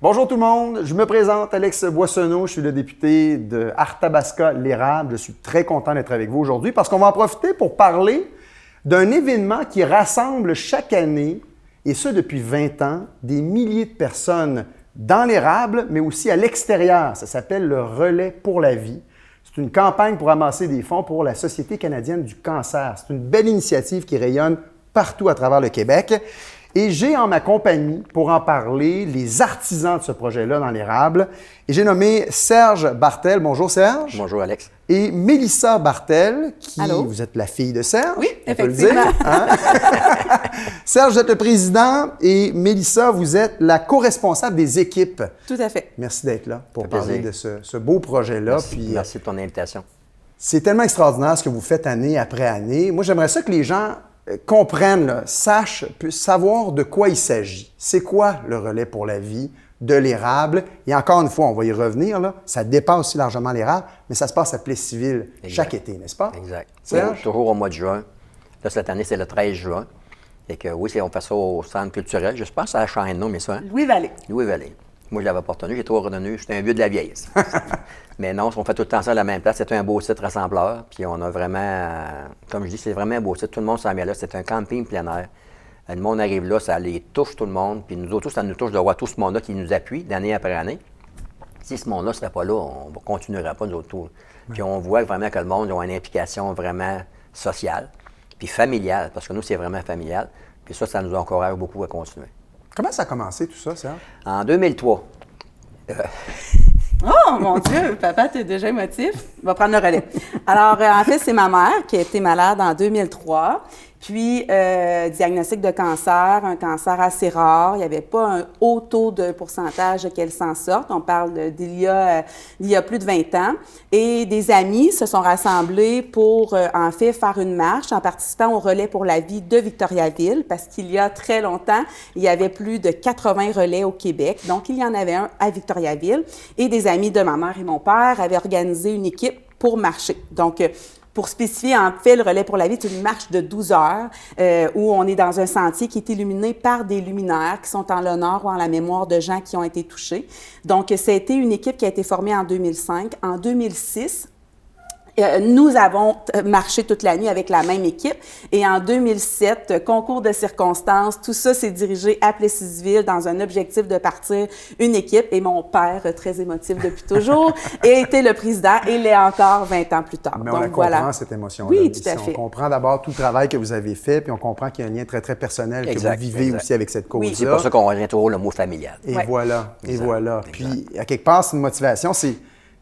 Bonjour tout le monde, je me présente Alex Boissonneau, je suis le député de Arthabasca-l'Érable. Je suis très content d'être avec vous aujourd'hui parce qu'on va en profiter pour parler d'un événement qui rassemble chaque année, et ce depuis 20 ans, des milliers de personnes dans l'érable, mais aussi à l'extérieur. Ça s'appelle le Relais pour la vie. C'est une campagne pour amasser des fonds pour la Société canadienne du cancer. C'est une belle initiative qui rayonne partout à travers le Québec. Et j'ai en ma compagnie, pour en parler, les artisans de ce projet-là dans l'érable. Et j'ai nommé Serge Bartel. Bonjour Serge. Bonjour Alex. Et Mélissa Bartel, qui, Allô? vous êtes la fille de Serge. Oui, on peut le dire, effectivement. hein? Serge, vous êtes le président et Mélissa, vous êtes la co-responsable des équipes. Tout à fait. Merci d'être là pour Ça fait parler plaisir. de ce beau projet-là. Merci, Puis, merci de ton invitation. c'est tellement extraordinaire ce que vous faites année après année. Moi, j'aimerais ça que les gens comprennent, là, sachent, puissent savoir de quoi il s'agit. C'est quoi le Relais pour la vie de l'érable? Et encore une fois, on va y revenir, là, ça dépasse aussi largement l'érable, mais ça se passe à Plessisville chaque été, n'est-ce pas? Exact. Serge? Toujours au mois de juin. Là, cette année, c'est le 13 juin. Et que oui, on fait ça au centre culturel. Je pense à la chaîne, non, mais ça, hein? Louis-Vallée. Louis-Vallée. Moi, je l'avais pas retenu. J'ai trop retenu. J'étais un vieux de la vieille. Mais non, on fait tout le temps ça à la même place. C'est un beau site rassembleur. Puis on a vraiment, comme je dis, c'est vraiment un beau site. Tout le monde s'en vient là. C'est un camping plein air. Le monde arrive là, ça les touche tout le monde. Puis nous autres, ça nous touche de voir tout ce monde-là qui nous appuie d'année après année. Si ce monde-là ne serait pas là, on ne continuerait pas nous autres tours. Puis on voit vraiment que le monde a une implication vraiment sociale, puis familiale, parce que nous, c'est vraiment familial. Puis ça nous encourage beaucoup à continuer. Comment ça a commencé tout ça, Serge? En 2003, Oh, mon Dieu, papa, t'es déjà émotif. On va prendre le relais. Alors, en fait, c'est ma mère qui a été malade en 2003. Puis, diagnostic de cancer, un cancer assez rare. Il n'y avait pas un haut taux de pourcentage qu'elle s'en sorte. On parle d'il y a plus de 20 ans. Et des amis se sont rassemblés pour, en fait, faire une marche en participant au Relais pour la vie de Victoriaville, parce qu'il y a très longtemps, il y avait plus de 80 relais au Québec. Donc, il y en avait un à Victoriaville. Et des amis de ma mère et mon père avaient organisé une équipe pour marcher. Donc, pour spécifier, en fait, le Relais pour la vie, c'est une marche de 12 heures où on est dans un sentier qui est illuminé par des luminaires qui sont en l'honneur ou en la mémoire de gens qui ont été touchés. Donc, ça a été une équipe qui a été formée en 2005. En 2006, nous avons marché toute la nuit avec la même équipe. Et en 2007, concours de circonstances, tout ça s'est dirigé à Plessisville dans un objectif de partir une équipe. Et mon père, très émotif depuis toujours, a été le président et l'est encore 20 ans plus tard. Mais donc, on la comprend, voilà. cette émotion-là. Oui, tout à Ici, fait. On comprend d'abord tout le travail que vous avez fait, puis on comprend qu'il y a un lien très, très personnel que vous vivez exact. aussi avec cette cause-là. Oui. c'est pour ça qu'on revient toujours le mot familial. Et Ouais. voilà, et Exact, voilà. exact. Puis, à quelque part, c'est une motivation,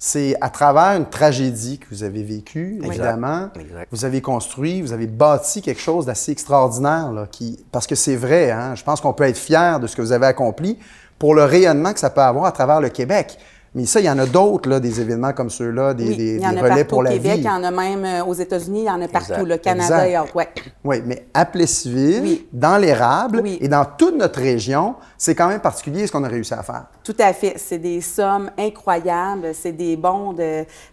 c'est à travers une tragédie que vous avez vécue, évidemment. Exact. Vous avez construit, vous avez bâti quelque chose d'assez extraordinaire, là, parce que c'est vrai, hein, je pense qu'on peut être fier de ce que vous avez accompli pour le rayonnement que ça peut avoir à travers le Québec. Mais ça, il y en a d'autres, là, des événements comme ceux-là, Oui, des il y en a relais partout pour au la Québec, vie. il y en a même aux États-Unis, il y en a partout, Exact. le Canada et autres, ouais. Oui, mais à Plessisville, Oui. dans l'érable Oui. et dans toute notre région, c'est quand même particulier ce qu'on a réussi à faire. Tout à fait. C'est des sommes incroyables. C'est des bons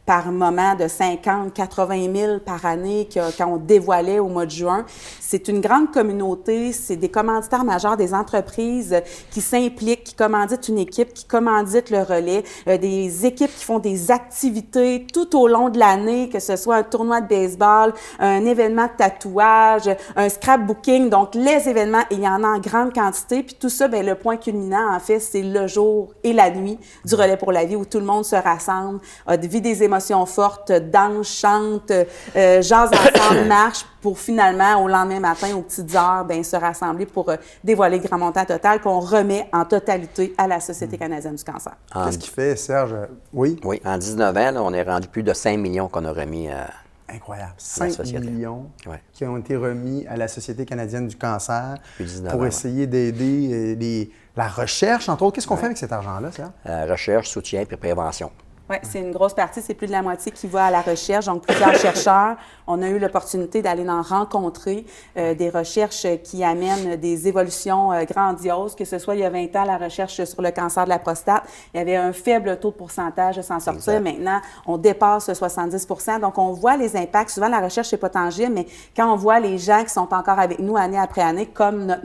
par moment de 50, 80 000 par année qu'on dévoilait au mois de juin. C'est une grande communauté. C'est des commanditaires majeurs, des entreprises qui s'impliquent, qui commanditent une équipe, qui commanditent le relais, des équipes qui font des activités tout au long de l'année, que ce soit un tournoi de baseball, un événement de tatouage, un scrapbooking. Donc, les événements, il y en a en grande quantité. Puis tout ça, bien, le point culminant, en fait, c'est le jour et la nuit du Relais pour la vie où tout le monde se rassemble, vit des émotions fortes, danse, chante, jase ensemble, marche pour finalement, au lendemain matin, aux petites heures, bien, se rassembler pour dévoiler le grand montant total qu'on remet en totalité à la Société canadienne du cancer. Qu'est-ce qui fait, Serge? Oui? Oui, en 19 ans, là, on est rendu plus de 5 millions qu'on a remis à... Incroyable. La 5 société. millions Ouais. qui ont été remis à la Société canadienne du cancer Depuis 19 pour ans, essayer d'aider la recherche, entre autres. Qu'est-ce qu'on fait avec cet argent-là, Serge? Recherche, soutien puis prévention. Oui, c'est une grosse partie. C'est plus de la moitié qui va à la recherche. Donc, plusieurs chercheurs. On a eu l'opportunité d'aller en rencontrer des recherches qui amènent des évolutions grandioses, que ce soit il y a 20 ans, la recherche sur le cancer de la prostate. Il y avait un faible taux de pourcentage de s'en sortir. Exact. Maintenant, on dépasse 70 %. Donc, on voit les impacts. Souvent, la recherche, c'est pas tangible, mais quand on voit les gens qui sont encore avec nous année après année, comme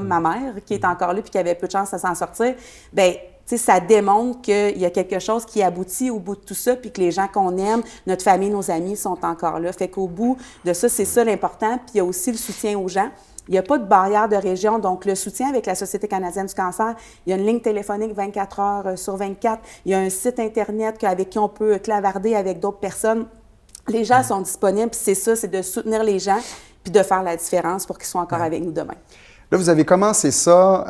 ma mère, qui est encore là puis qui avait peu de chance de s'en sortir, bien, tu sais, ça démontre qu'il y a quelque chose qui aboutit au bout de tout ça, puis que les gens qu'on aime, notre famille, nos amis sont encore là. Fait qu'au bout de ça, c'est ça l'important. Puis il y a aussi le soutien aux gens. Il n'y a pas de barrière de région. Donc, le soutien avec la Société canadienne du cancer, il y a une ligne téléphonique 24 heures sur 24. Il y a un site Internet avec qui on peut clavarder avec d'autres personnes. Les gens sont disponibles, puis c'est ça, c'est de soutenir les gens, puis de faire la différence pour qu'ils soient encore avec nous demain. Là, vous avez commencé ça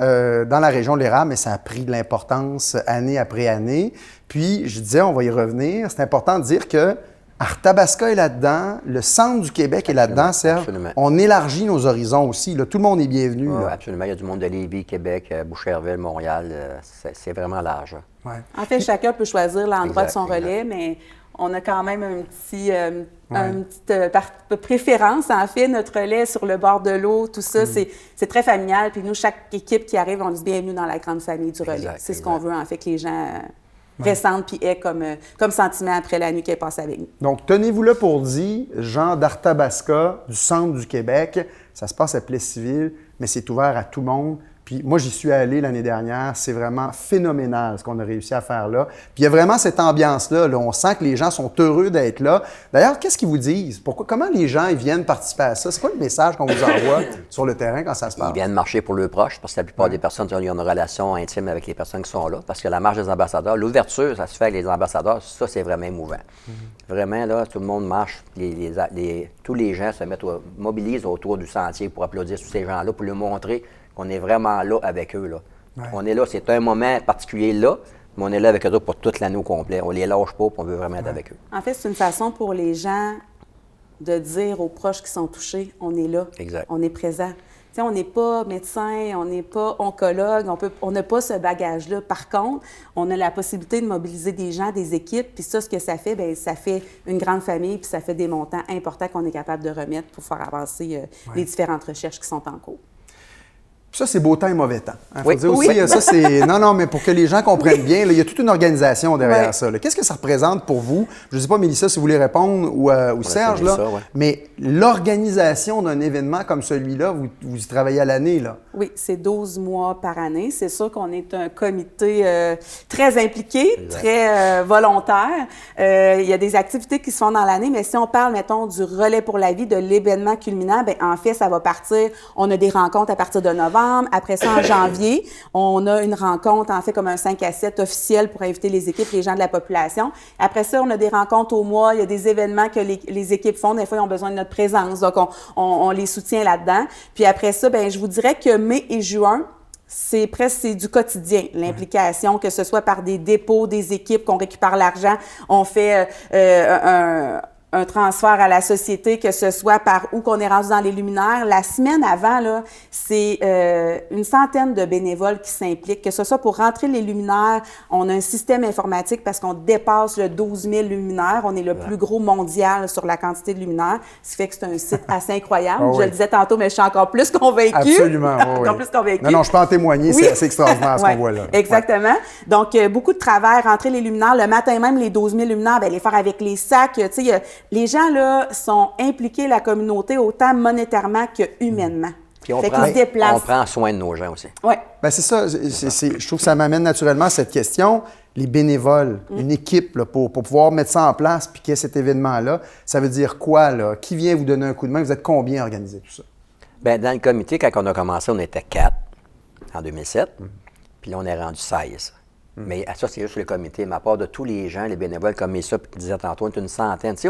dans la région de l'érable, mais ça a pris de l'importance année après année. Puis, je disais, on va y revenir. C'est important de dire que Arthabaska est là-dedans, le centre du Québec est là-dedans, Serge. Absolument. On élargit nos horizons aussi. Là. Tout le monde est bienvenu. Oui, Là. absolument. Il y a du monde de Lévis, Québec, Boucherville, Montréal. C'est vraiment large. Ouais. En fait, chacun peut choisir l'endroit de Exact, son relais, exact. mais on a quand même une petite préférence. En fait, notre relais sur le bord de l'eau, tout ça, c'est très familial. Puis nous, chaque équipe qui arrive, on dit bienvenue dans la grande famille du relais. Exact, C'est ce exact. qu'on veut, en fait, que les gens ressentent puis aient comme sentiment après la nuit qui est passée avec nous. Donc, tenez-vous là pour dire, Jean d'Arthabaska, du centre du Québec, ça se passe à Plessisville, mais c'est ouvert à tout le monde. Puis moi, j'y suis allé l'année dernière. C'est vraiment phénoménal ce qu'on a réussi à faire là. Puis il y a vraiment cette ambiance-là. Là. On sent que les gens sont heureux d'être là. D'ailleurs, qu'est-ce qu'ils vous disent? Comment les gens ils viennent participer à ça? C'est quoi le message qu'on vous envoie sur le terrain quand ça se passe? Ils viennent marcher pour leurs proches, parce que la plupart des personnes ils ont une relation intime avec les personnes qui sont là. Parce que la marche des ambassadeurs, l'ouverture, ça se fait avec les ambassadeurs, ça, c'est vraiment émouvant. Vraiment, là, tout le monde marche, tous les gens se mobilisent autour du sentier pour applaudir tous ces gens-là, pour leur montrer qu'on est vraiment là avec eux. Là. Ouais. On est là, c'est un moment particulier là, mais on est là avec eux autres pour toute l'année au complet. On les lâche pas, puis on veut vraiment être avec eux. En fait, c'est une façon pour les gens de dire aux proches qui sont touchés, on est là, Exact. on est présent. Tu sais, on n'est pas médecin, on n'est pas oncologue, on n'a pas ce bagage-là. Par contre, on a la possibilité de mobiliser des gens, des équipes, puis ça, ce que ça fait, bien, ça fait une grande famille, puis ça fait des montants importants qu'on est capable de remettre pour faire avancer les différentes recherches qui sont en cours. Ça, c'est beau temps et mauvais temps. Faut Oui. dire aussi, Oui. ça, c'est... Non, mais pour que les gens comprennent bien, là, il y a toute une organisation derrière ça. Là. Qu'est-ce que ça représente pour vous? Je ne sais pas, Mélissa, si vous voulez répondre, ou Serge, là, ça, ouais. mais l'organisation d'un événement comme celui-là, vous y travaillez à l'année, là. Oui, c'est 12 mois par année. C'est sûr qu'on est un comité très impliqué, très volontaire. Il y a des activités qui se font dans l'année, mais si on parle, mettons, du relais pour la vie, de l'événement culminant, bien, en fait, ça va partir. On a des rencontres à partir de novembre. Après ça, en janvier, on a une rencontre, en fait, comme un 5 à 7 officiel pour inviter les équipes, les gens de la population. Après ça, on a des rencontres au mois. Il y a des événements que les équipes font. Des fois, ils ont besoin de notre présence. Donc, on les soutient là-dedans. Puis après ça, bien, je vous dirais que mai et juin, c'est du quotidien, l'implication, que ce soit par des dépôts, des équipes, qu'on récupère l'argent, on fait un transfert à la société, que ce soit par où qu'on est rendu dans les luminaires. La semaine avant, là, c'est une centaine de bénévoles qui s'impliquent, que ce soit pour rentrer les luminaires. On a un système informatique parce qu'on dépasse le 12 000 luminaires. On est le plus gros mondial sur la quantité de luminaires, ce qui fait que c'est un site assez incroyable. Oh oui. Je le disais tantôt, mais je suis encore plus convaincue. Absolument, oui, Encore plus convaincue. Non, je peux en témoigner, Oui. c'est assez extraordinaire ce Ouais, qu'on voit là. Exactement. Donc, beaucoup de travail, rentrer les luminaires. Le matin même, les 12 000 luminaires, bien, les faire avec les sacs. Tu sais, les gens, là, sont impliqués, la communauté, autant monétairement que humainement. Puis on Fait qu'ils se déplacent. prend soin de nos gens aussi. Oui. Bien, c'est ça. Je trouve que ça m'amène naturellement à cette question. Les bénévoles, une équipe là, pour pouvoir mettre ça en place puis qu'il y ait cet événement-là, ça veut dire quoi, là? Qui vient vous donner un coup de main? Vous êtes combien à organiser tout ça? Bien, dans le comité, quand on a commencé, on était 4 en 2007, puis là, on est rendu 16. Mais ça, c'est juste le comité. Mais à part de tous les gens, les bénévoles, comme Mélissa disait tantôt, on est une centaine. Tu sais,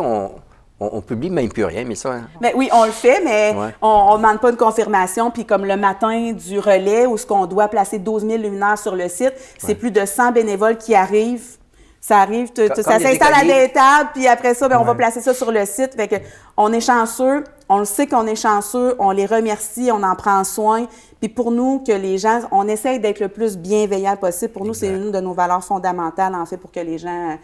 on publie même plus rien, mais ça... Hein? Bien, oui, on le fait, mais Ouais. on ne demande pas une confirmation. Puis comme le matin du relais, où ce qu'on doit placer 12 000 luminaires sur le site, c'est plus de 100 bénévoles qui arrivent. Ça arrive, ça Comme s'installe à des des tables, puis après ça, bien, on va placer ça sur le site. Fait que on est chanceux, on le sait qu'on est chanceux, on les remercie, on en prend soin. Puis pour nous, que les gens, on essaye d'être le plus bienveillant possible. Pour nous, c'est une de nos valeurs fondamentales, en fait, pour que les gens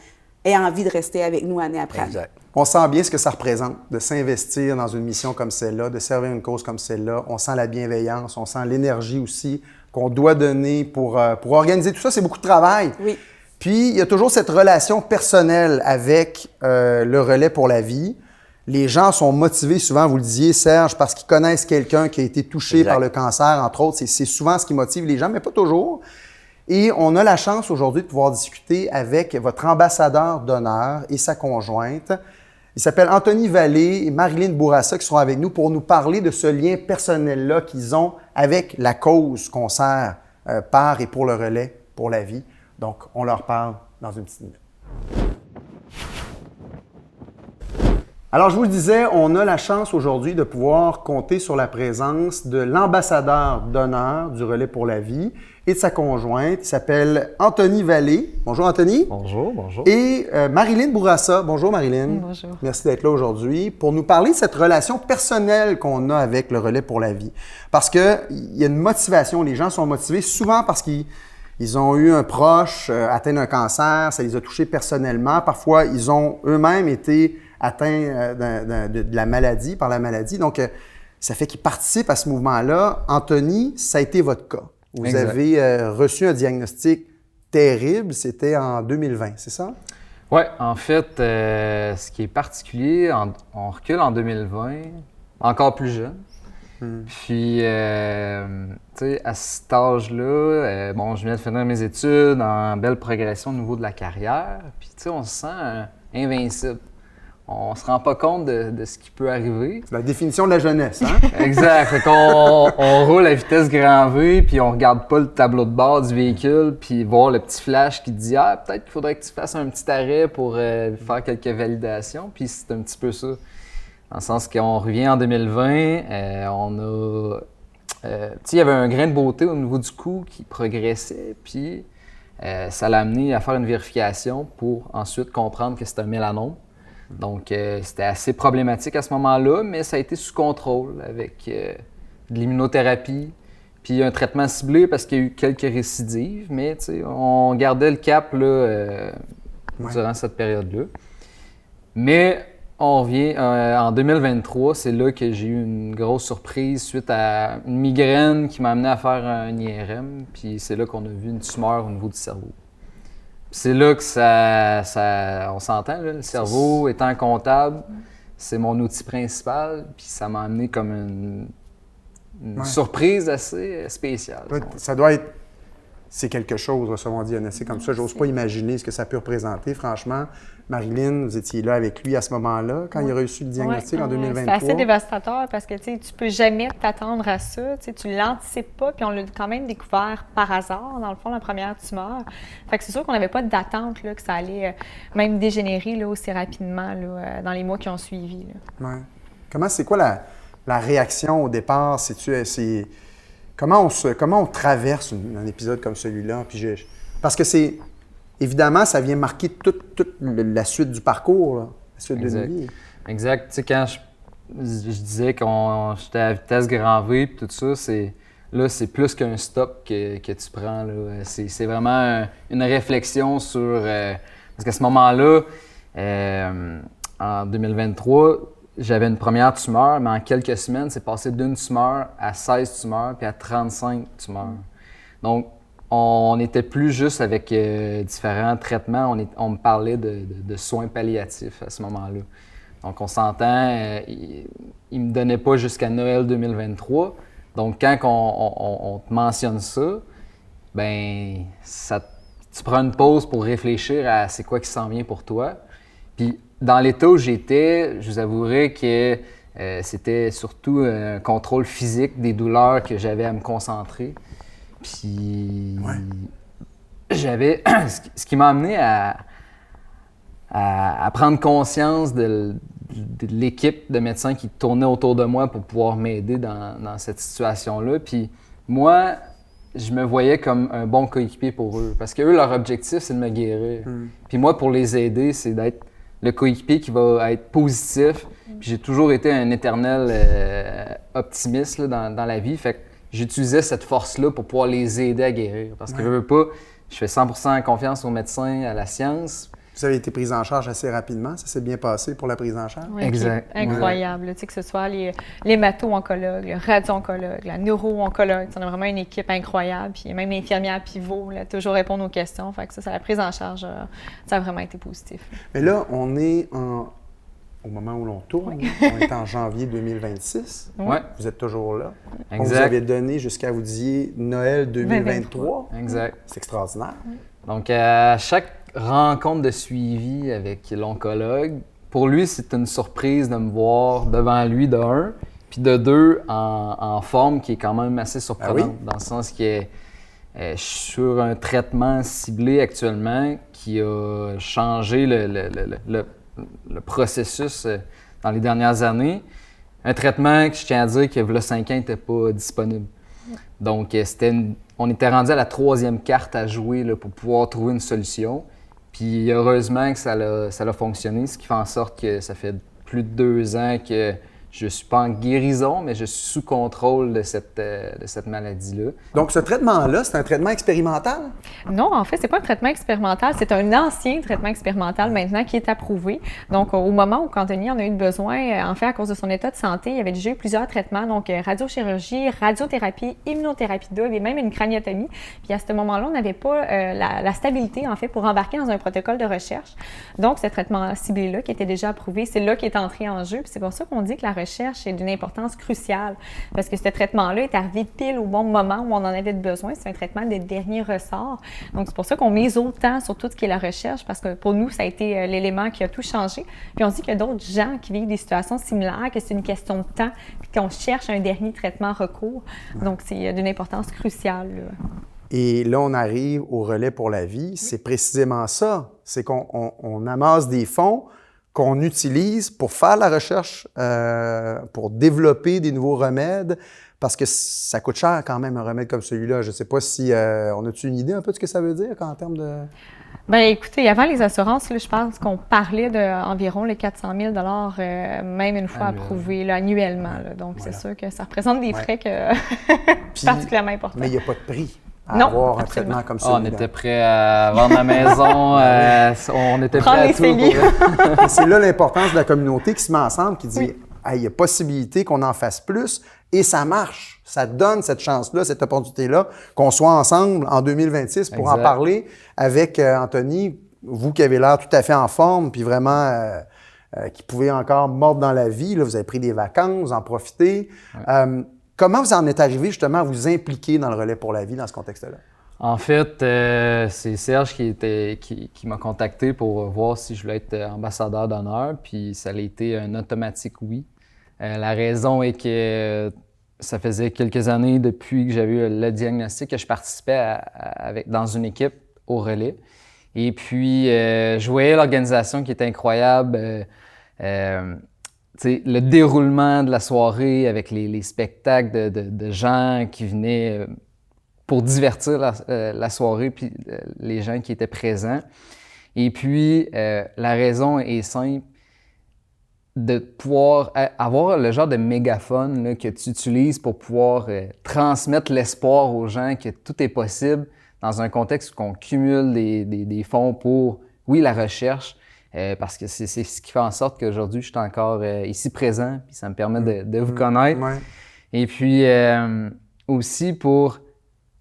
aient envie de rester avec nous année après année. Exact. On sent bien ce que ça représente de s'investir dans une mission comme celle-là, de servir une cause comme celle-là. On sent la bienveillance, on sent l'énergie aussi qu'on doit donner pour organiser tout ça. C'est beaucoup de travail. Oui. Puis, il y a toujours cette relation personnelle avec le relais pour la vie. Les gens sont motivés souvent, vous le disiez, Serge, parce qu'ils connaissent quelqu'un qui a été touché Exact. par le cancer, entre autres. C'est souvent ce qui motive les gens, mais pas toujours. Et on a la chance aujourd'hui de pouvoir discuter avec votre ambassadeur d'honneur et sa conjointe. Ils s'appellent Anthony Vallée et Marilyn Bourassa qui seront avec nous pour nous parler de ce lien personnel-là qu'ils ont avec la cause qu'on sert par et pour le relais pour la vie. Donc, on leur parle dans une petite minute. Alors, je vous le disais, on a la chance aujourd'hui de pouvoir compter sur la présence de l'ambassadeur d'honneur du Relais pour la vie et de sa conjointe. Il s'appelle Anthony Vallée. Bonjour, Anthony. Bonjour, bonjour. Et Marilyn Bourassa. Bonjour, Marilyn. Bonjour. Merci d'être là aujourd'hui pour nous parler de cette relation personnelle qu'on a avec le Relais pour la vie. Parce qu'il y a une motivation. Les gens sont motivés souvent parce qu'ils ont eu un proche atteint d'un cancer, ça les a touchés personnellement. Parfois, ils ont eux-mêmes été atteints de la maladie, par la maladie. Donc, ça fait qu'ils participent à ce mouvement-là. Anthony, ça a été votre cas. Vous Exact. avez reçu un diagnostic terrible, c'était en 2020, c'est ça? Oui, en fait, ce qui est particulier, on recule en 2020, encore plus jeune. Puis, tu sais, à cet âge-là, bon, je venais de finir mes études, en belle progression au niveau de la carrière. Puis, tu sais, on se sent invincible. On se rend pas compte de ce qui peut arriver. C'est la définition de la jeunesse, hein? Exact. Fait qu'on on roule à vitesse grand V, puis on regarde pas le tableau de bord du véhicule, puis voir le petit flash qui dit « Ah, peut-être qu'il faudrait que tu fasses un petit arrêt pour faire quelques validations. » Puis c'est un petit peu ça. Dans le sens qu'on revient en 2020, on a... tu sais, il y avait un grain de beauté au niveau du cou qui progressait, puis ça l'a amené à faire une vérification pour ensuite comprendre que c'était un mélanome. Donc, c'était assez problématique à ce moment-là, mais ça a été sous contrôle avec de l'immunothérapie, puis un traitement ciblé parce qu'il y a eu quelques récidives, mais tu sais, on gardait le cap là, durant cette période-là. Mais on revient en 2023, c'est là que j'ai eu une grosse surprise suite à une migraine qui m'a amené à faire un IRM, puis c'est là qu'on a vu une tumeur au niveau du cerveau. C'est là que on s'entend, là, le cerveau étant comptable, c'est mon outil principal, puis ça m'a amené comme une surprise assez spéciale. Ouais, ça doit être... C'est quelque chose, recevoir un diagnostic comme ça. J'ose pas imaginer ce que ça peut représenter, franchement. Marilyn, vous étiez là avec lui à ce moment-là, quand il a reçu le diagnostic en 2023. C'est assez dévastateur parce que tu peux jamais t'attendre à ça. Tu l'anticipes pas, puis on l'a quand même découvert par hasard, dans le fond, la première tumeur. Fait que c'est sûr qu'on n'avait pas d'attente là, que ça allait même dégénérer là, aussi rapidement là, dans les mois qui ont suivi. Là. Ouais. C'est quoi la réaction au départ? Comment on traverse un épisode comme celui-là? Parce que c'est... Évidemment, ça vient marquer toute la suite du parcours, là, la suite de notre vie. Exact. Tu sais, quand je disais que j'étais à vitesse grand V et tout ça, c'est plus qu'un stop que tu prends. Là. C'est vraiment une réflexion sur... parce qu'à ce moment-là, en 2023, j'avais une première tumeur, mais en quelques semaines, c'est passé d'une tumeur à 16 tumeurs puis à 35 tumeurs. Donc, on n'était plus juste avec différents traitements, on me parlait de soins palliatifs à ce moment-là. Donc, on s'entend, il ne me donnait pas jusqu'à Noël 2023. Donc, quand on te mentionne ça, ben tu prends une pause pour réfléchir à c'est quoi qui s'en vient pour toi. Puis, dans l'état où j'étais, je vous avouerai que c'était surtout un contrôle physique des douleurs que j'avais à me concentrer. Puis, j'avais... ce qui m'a amené à prendre conscience de l'équipe de médecins qui tournait autour de moi pour pouvoir m'aider dans cette situation-là. Puis moi, je me voyais comme un bon coéquipier pour eux. Parce qu'eux, leur objectif, c'est de me guérir. Puis moi, pour les aider, c'est d'être le coéquipier qui va être positif. Puis j'ai toujours été un éternel optimiste là, dans la vie. Fait que j'utilisais cette force-là pour pouvoir les aider à guérir. Parce que je veux pas, je fais 100% confiance aux médecins, à la science. Vous avez été prise en charge assez rapidement. Ça s'est bien passé pour la prise en charge? Oui, Exact. Incroyable. Tu sais, que ce soit les hémato-oncologues, le radio-oncologue, la neuro-oncologue. On a vraiment une équipe incroyable. Puis même l'infirmière pivot, là, toujours répondre aux questions. Fait que ça, la prise en charge, ça a vraiment été positif. Mais là, on est au moment où l'on tourne, on est en janvier 2026. Ouais. Vous êtes toujours là. Exact. On vous avait donné jusqu'à, vous disiez, Noël 2023. Exact. C'est extraordinaire. Donc, à chaque rencontre de suivi avec l'oncologue, pour lui, c'est une surprise de me voir devant lui, de un, puis de deux, en forme qui est quand même assez surprenante, dans le sens que je suis sur un traitement ciblé actuellement qui a changé le processus dans les dernières années. Un traitement que je tiens à dire que, il y a 5 ans, n'était pas disponible. Donc, on était rendu à la 3e carte à jouer là, pour pouvoir trouver une solution. Puis, heureusement que ça a fonctionné, ce qui fait en sorte que ça fait plus de 2 ans que je ne suis pas en guérison, mais je suis sous contrôle de cette maladie-là. Donc, ce traitement-là, c'est un traitement expérimental? Non, en fait, c'est pas un traitement expérimental, c'est un ancien traitement expérimental maintenant qui est approuvé. Donc, au moment où Anthony en a eu besoin, en fait, à cause de son état de santé, il y avait déjà eu plusieurs traitements, donc radiochirurgie, radiothérapie, immunothérapie double et même une craniotomie. Puis à ce moment-là, on n'avait pas la stabilité, en fait, pour embarquer dans un protocole de recherche. Donc, ce traitement ciblé-là, qui était déjà approuvé, c'est là qu'il est entré en jeu. Puis c'est pour ça qu'on dit que la recherche est d'une importance cruciale, parce que ce traitement-là est arrivé pile au bon moment où on en avait besoin. C'est un traitement de dernier ressort. Donc, c'est pour ça qu'on mise autant sur tout ce qui est la recherche, parce que pour nous, ça a été l'élément qui a tout changé. Puis on dit qu'il y a d'autres gens qui vivent des situations similaires, que c'est une question de temps, puis qu'on cherche un dernier traitement recours. Donc, c'est d'une importance cruciale, là. Et là, on arrive au relais pour la vie. C'est précisément ça. C'est qu'on amasse des fonds qu'on utilise pour faire la recherche, pour développer des nouveaux remèdes, parce que ça coûte cher quand même un remède comme celui-là. Je ne sais pas si on a-tu une idée un peu de ce que ça veut dire en termes de... Bien, écoutez, avant les assurances, là, je pense qu'on parlait d'environ les 400 000 même une fois approuvés là, annuellement. Là. Donc, c'est sûr que ça représente des frais particulièrement importants. Mais il n'y a pas de prix à Non, avoir un absolument. traitement comme celui-là. On était prêt à vendre la maison, on était prêt à tout. Et c'est là l'importance de la communauté qui se met ensemble, qui dit hey, il y a possibilité qu'on en fasse plus, et ça marche. Ça donne cette chance-là, cette opportunité-là, qu'on soit ensemble en 2026 pour en parler avec Anthony, vous qui avez l'air tout à fait en forme, puis vraiment qui pouvez encore mordre dans la vie. Là, vous avez pris des vacances, vous en profitez. Ouais. Comment vous en êtes arrivé justement à vous impliquer dans le relais pour la vie dans ce contexte-là? En fait, c'est Serge qui m'a contacté pour voir si je voulais être ambassadeur d'honneur, puis ça a été un automatique oui. La raison est que ça faisait quelques années depuis que j'avais eu le diagnostic que je participais dans une équipe au relais. Et puis, je voyais l'organisation qui était incroyable. Le déroulement de la soirée avec les spectacles de gens qui venaient pour divertir la soirée, puis les gens qui étaient présents. Et puis, la raison est simple, de pouvoir avoir le genre de mégaphone là, que tu utilises pour pouvoir transmettre l'espoir aux gens que tout est possible dans un contexte où on cumule des fonds pour, oui, la recherche, parce que c'est ce qui fait en sorte qu'aujourd'hui, je suis encore ici présent, puis ça me permet de vous connaître. Ouais. Et puis, aussi pour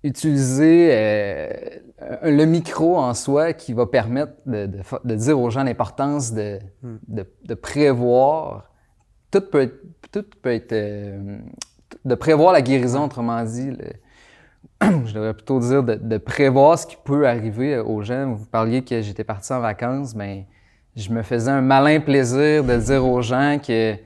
utiliser le micro en soi qui va permettre de dire aux gens l'importance de prévoir. Tout peut être de prévoir la guérison, autrement dit. Je devrais plutôt dire de prévoir ce qui peut arriver aux gens. Vous parliez que j'étais parti en vacances, mais je me faisais un malin plaisir de dire aux gens qu'ils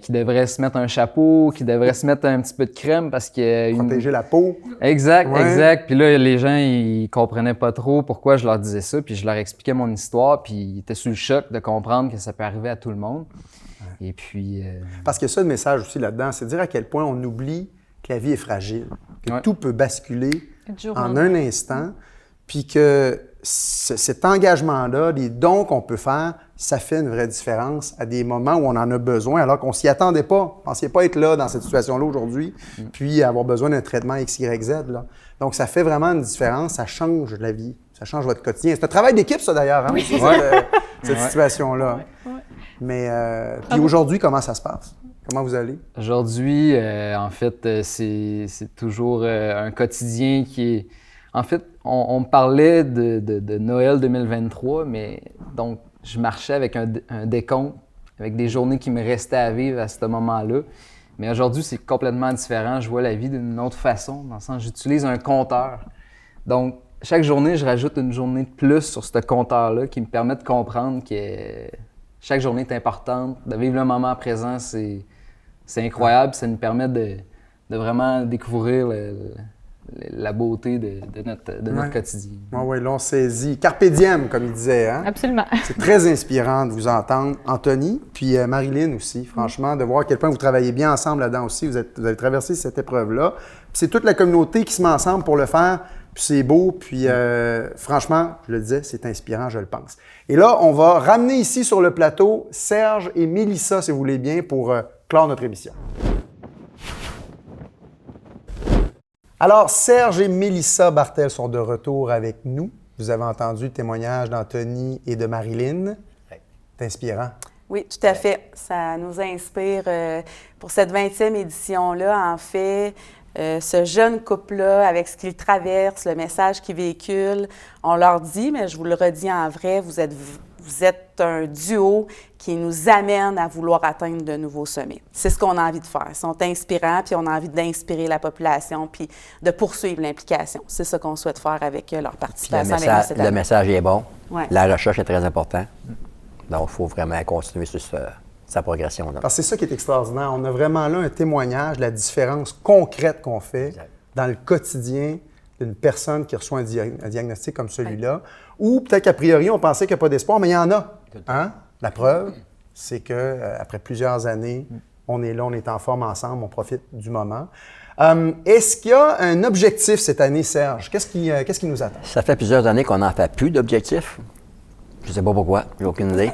devraient se mettre un chapeau, qu'ils devraient se mettre un petit peu de crème parce que... Protéger la peau. Exact, ouais. Exact. Puis là, les gens, ils comprenaient pas trop pourquoi je leur disais ça, puis je leur expliquais mon histoire, puis ils étaient sous le choc de comprendre que ça peut arriver à tout le monde. Ouais. Et puis... Parce que ça, le message aussi là-dedans, c'est de dire à quel point on oublie que la vie est fragile, que tout peut basculer en un instant, puis que cet engagement-là, les dons qu'on peut faire, ça fait une vraie différence à des moments où on en a besoin, alors qu'on ne s'y attendait pas. On ne pensait pas être là dans cette situation-là aujourd'hui, puis avoir besoin d'un traitement X, Y, Z. Là. Donc, ça fait vraiment une différence, ça change la vie. Ça change votre quotidien. C'est un travail d'équipe, ça, d'ailleurs, hein, aussi, cette situation-là. Mais puis aujourd'hui, comment ça se passe? Comment vous allez? Aujourd'hui, en fait, c'est toujours un quotidien qui est... En fait, on me parlait de Noël 2023, mais donc, je marchais avec un décompte, avec des journées qui me restaient à vivre à ce moment-là. Mais aujourd'hui, c'est complètement différent. Je vois la vie d'une autre façon, dans le sens j'utilise un compteur. Donc, chaque journée, je rajoute une journée de plus sur ce compteur-là qui me permet de comprendre que chaque journée est importante. De vivre le moment présent, c'est incroyable. Ça nous permet de vraiment découvrir la beauté de notre quotidien. Oui, là, on saisit. Carpe diem, comme il disait. Hein? Absolument. C'est très inspirant de vous entendre. Anthony, puis Marilyn aussi, franchement, de voir à quel point vous travaillez bien ensemble là-dedans aussi. Vous avez traversé cette épreuve-là. Puis c'est toute la communauté qui se met ensemble pour le faire. Puis c'est beau. Puis franchement, je le disais, c'est inspirant, je le pense. Et là, on va ramener ici sur le plateau Serge et Mélissa, si vous voulez bien, pour clore notre émission. Alors, Serge et Mélissa Bartel sont de retour avec nous. Vous avez entendu le témoignage d'Anthony et de Marilyn. C'est inspirant. Oui, tout à fait. Ça nous inspire pour cette 20e édition-là. En fait, ce jeune couple-là, avec ce qu'il traverse, le message qu'il véhicule, on leur dit, mais je vous le redis en vrai, vous êtes un duo qui nous amène à vouloir atteindre de nouveaux sommets. C'est ce qu'on a envie de faire. Ils sont inspirants, puis on a envie d'inspirer la population, puis de poursuivre l'implication. C'est ça qu'on souhaite faire avec leur participation. Le message est bon. Ouais. La recherche est très importante. Donc, il faut vraiment continuer sur sa progression-là. Parce que c'est ça qui est extraordinaire. On a vraiment là un témoignage de la différence concrète qu'on fait dans le quotidien d'une personne qui reçoit un diagnostic comme celui-là. Ou peut-être qu'a priori, on pensait qu'il n'y a pas d'espoir, mais il y en a. Hein? La preuve, c'est qu'après plusieurs années, on est là, on est en forme ensemble, on profite du moment. Est-ce qu'il y a un objectif cette année, Serge? Qu'est-ce qui nous attend? Ça fait plusieurs années qu'on n'en fait plus d'objectifs. Je ne sais pas pourquoi, j'ai aucune idée.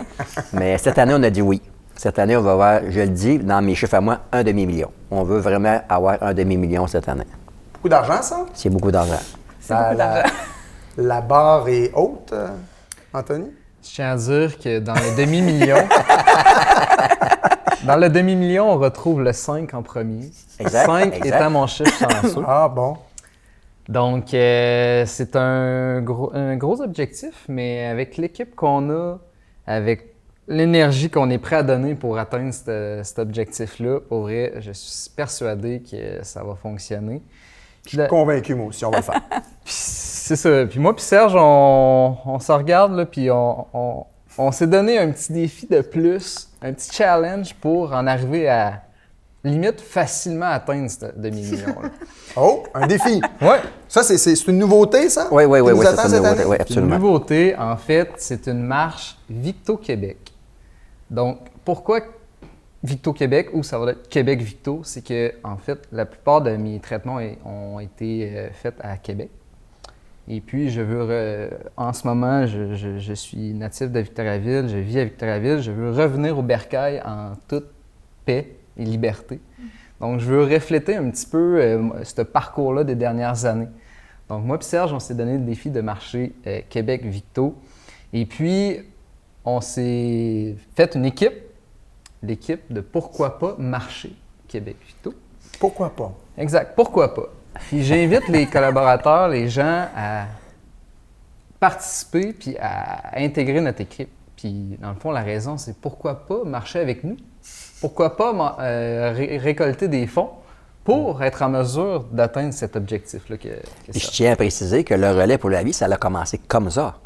Mais cette année, on a dit oui. Cette année, on va avoir, je le dis, dans mes chiffres à moi, 1 demi-million. On veut vraiment avoir 1 demi-million cette année. Beaucoup d'argent, ça? C'est beaucoup d'argent. La barre est haute, Anthony? Je tiens à dire que dans le demi-million, on retrouve le 5 en premier. Exact, 5 étant mon chiffre chanceux. Ah bon? Donc, c'est un gros objectif, mais avec l'équipe qu'on a, avec l'énergie qu'on est prêt à donner pour atteindre cet objectif-là, pour vrai, je suis persuadé que ça va fonctionner. Je suis convaincu, moi aussi, on va le faire. C'est ça. Puis moi puis Serge, on se regarde, là, puis on s'est donné un petit défi de plus, un petit challenge pour en arriver à, limite, facilement atteindre ce demi-million-là. Oh, un défi! Oui. Ça, c'est une nouveauté, ça? Oui, Qui nous attend c'est cette une nouveauté. année? Oui, absolument. Une nouveauté, en fait, c'est une marche Victo-Québec. Donc, pourquoi Victo-Québec ou ça va être Québec-Victo? C'est que, en fait, la plupart de mes traitements ont été faits à Québec. Et puis, en ce moment, je suis natif de Victoriaville, je vis à Victoriaville, je veux revenir au Bercail en toute paix et liberté. Donc, je veux refléter un petit peu ce parcours-là des dernières années. Donc, moi et Serge, on s'est donné le défi de marcher Québec-Victo. Et puis, on s'est fait une équipe, l'équipe de Pourquoi pas marcher Québec-Victo. Pourquoi pas? Exact, pourquoi pas. Puis j'invite les collaborateurs, les gens à participer puis à intégrer notre équipe. Puis dans le fond, la raison, c'est pourquoi pas marcher avec nous? Pourquoi pas récolter des fonds pour être en mesure d'atteindre cet objectif-là Je tiens à préciser que le relais pour la vie, ça a commencé comme ça.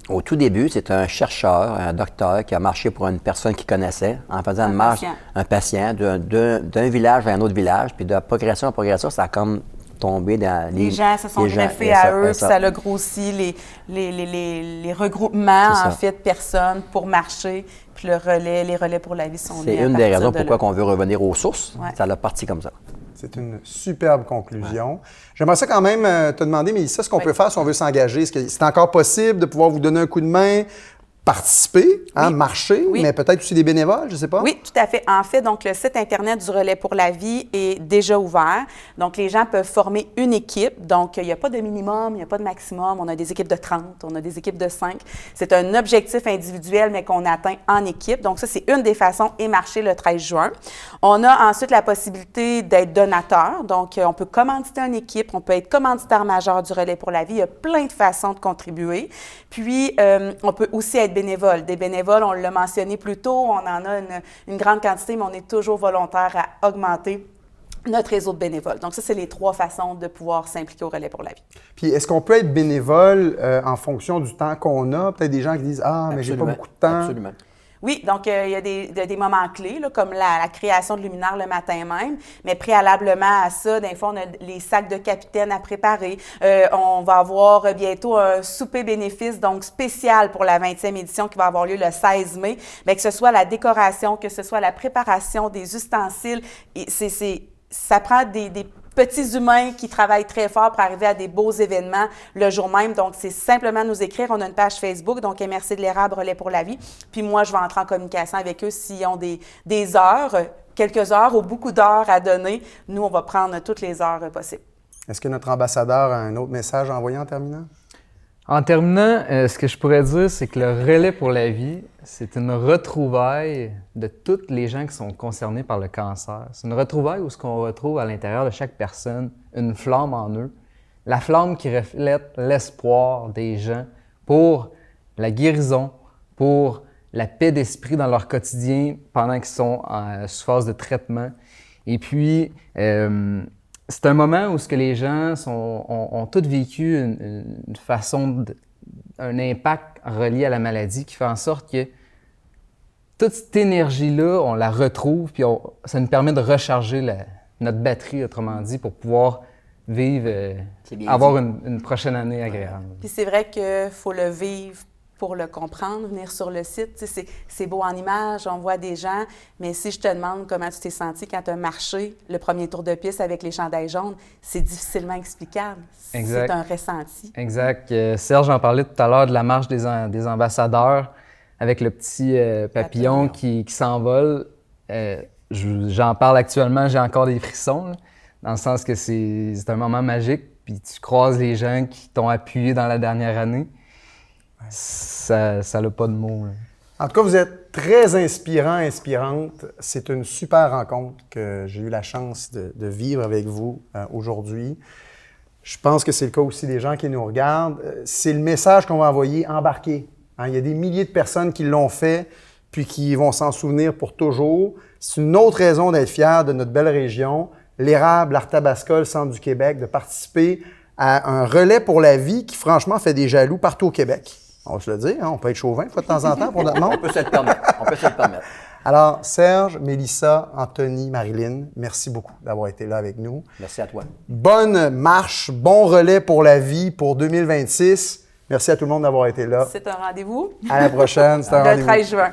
Au tout début, c'est un chercheur, un docteur qui a marché pour une personne qu'il connaissait en faisant une marche, un patient, d'un village vers un autre village, puis de progression en progression, ça a comme tombé dans les gens se sont greffés à eux, puis ça a grossi les regroupements, en fait, de personnes pour marcher, puis les relais pour la vie sont nés. C'est une des raisons pourquoi on veut revenir aux sources. Ouais. Ça l'a parti comme ça. C'est une superbe conclusion. Ouais. J'aimerais ça quand même te demander, Mélissa, ce qu'on peut faire si on veut s'engager. Est-ce que c'est encore possible de pouvoir vous donner un coup de main participer, marcher, Oui. mais peut-être aussi des bénévoles, je ne sais pas. Oui, tout à fait. En fait, donc le site Internet du Relais pour la vie est déjà ouvert. Donc, les gens peuvent former une équipe. Donc, il n'y a pas de minimum, il n'y a pas de maximum. On a des équipes de 30, on a des équipes de 5. C'est un objectif individuel, mais qu'on atteint en équipe. Donc, ça, c'est une des façons et marcher le 13 juin. On a ensuite la possibilité d'être donateur. Donc, on peut commanditer une équipe, on peut être commanditaire majeur du Relais pour la vie. Il y a plein de façons de contribuer. Puis, on peut aussi être bénévole. Des bénévoles, on l'a mentionné plus tôt, on en a une grande quantité, mais on est toujours volontaire à augmenter notre réseau de bénévoles. Donc ça, c'est les 3 façons de pouvoir s'impliquer au Relais pour la vie. Puis est-ce qu'on peut être bénévole en fonction du temps qu'on a? Peut-être des gens qui disent « Ah, mais j'ai pas beaucoup de temps. » Absolument. Oui, donc il y a des moments clés, là, comme la création de luminaire le matin même, mais préalablement à ça, des fois, on a les sacs de capitaine à préparer. On va avoir bientôt un souper bénéfice, donc spécial pour la 20e édition qui va avoir lieu le 16 mai. Bien, que ce soit la décoration, que ce soit la préparation des ustensiles, ça prend des petits humains qui travaillent très fort pour arriver à des beaux événements le jour même. Donc, c'est simplement nous écrire. On a une page Facebook, donc MRC de l'érable, Relais pour la vie. Puis moi, je vais entrer en communication avec eux s'ils ont des heures, quelques heures ou beaucoup d'heures à donner. Nous, on va prendre toutes les heures possibles. Est-ce que notre ambassadeur a un autre message à envoyer en terminant? En terminant, ce que je pourrais dire, c'est que le Relais pour la vie, c'est une retrouvaille de tous les gens qui sont concernés par le cancer. C'est une retrouvaille où ce qu'on retrouve à l'intérieur de chaque personne, une flamme en eux, la flamme qui reflète l'espoir des gens pour la guérison, pour la paix d'esprit dans leur quotidien pendant qu'ils sont sous phase de traitement. Et puis, c'est un moment où ce que les gens ont tous vécu une façon, un impact relié à la maladie qui fait en sorte que toute cette énergie-là, on la retrouve, puis ça nous permet de recharger notre batterie, autrement dit, pour pouvoir vivre, avoir une prochaine année agréable. Puis c'est vrai qu'il faut le vivre pour le comprendre, venir sur le site. Tu sais, c'est beau en images, on voit des gens, mais si je te demande comment tu t'es senti quand tu as marché le premier tour de piste avec les chandails jaunes, c'est difficilement explicable. Exact. C'est un ressenti. Exact. Serge en parlait tout à l'heure de la marche des ambassadeurs avec le petit papillon qui s'envole. J'en parle actuellement, j'ai encore des frissons, là, dans le sens que c'est un moment magique, puis tu croises les gens qui t'ont appuyé dans la dernière année. Ça n'a pas de mots. Là. En tout cas, vous êtes très inspirant, inspirante. C'est une super rencontre que j'ai eu la chance de vivre avec vous aujourd'hui. Je pense que c'est le cas aussi des gens qui nous regardent. C'est le message qu'on va envoyer, embarquer. Il y a des milliers de personnes qui l'ont fait, puis qui vont s'en souvenir pour toujours. C'est une autre raison d'être fier de notre belle région, l'érable, l'Arthabasca, le centre du Québec, de participer à un relais pour la vie qui, franchement, fait des jaloux partout au Québec. On va se le dire, on peut être chauvin une fois de temps en temps pour notre monde. On peut se le permettre. Alors, Serge, Mélissa, Anthony, Marilyn, merci beaucoup d'avoir été là avec nous. Merci à toi. Bonne marche, bon relais pour la vie pour 2026. Merci à tout le monde d'avoir été là. C'est un rendez-vous. À la prochaine, c'est un rendez-vous. Le 13 juin.